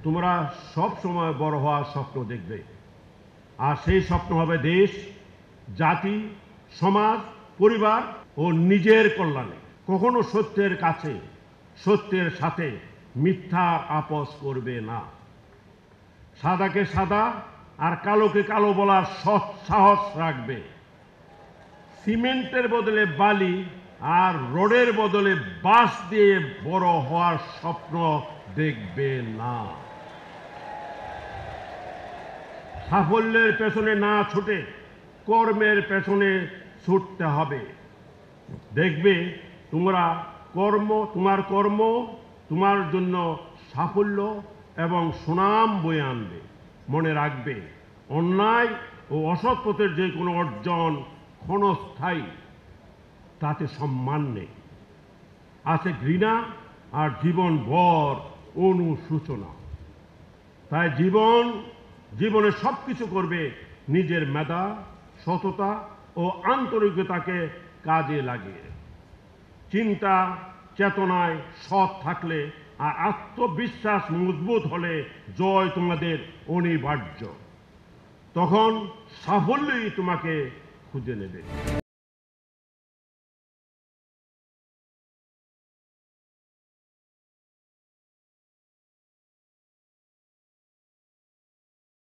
তোমরা সব সময় বড় হওয়ার স্বপ্ন দেখবে, আর সেই স্বপ্ন হবে দেশ, জাতি, সমাজ, পরিবার ও নিজের কল্যাণে। কখনো সত্যের কাছে, সত্যের সাথে মিথ্যা আপোস করবে না। সাদাকে সাদা আর কালোকে কালো বলার সৎ সাহস রাখবে। সিমেন্টের বদলে বালি আর রোডের বদলে বাঁশ দিয়ে বড় হওয়ার স্বপ্ন দেখবে না। সাফল্যের পেছনে না ছুটে কর্মের পেছনে ছুটতে হবে। দেখবে তোমার কর্ম তোমার জন্য সাফল্য এবং সুনাম বয়ে আনবে। মনে রাখবে, অন্যায় ও অসৎ পথের যে কোনো অর্জন ক্ষণস্থায়ী, তাতে সম্মান নেই, আছে ঘৃণা আর জীবনভর অনুশোচনা। তাই জীবনে সবকিছু করবে নিজের মেধা, সততা ও আন্তরিকতাকে কাজে লাগিয়ে। চিন্তা চেতনায় সৎ থাকলে আর আত্মবিশ্বাস মজবুত হলে জয় তোমাদের অনিবার্য। তখন সাফল্যই তোমাকে খুঁজে নেবে।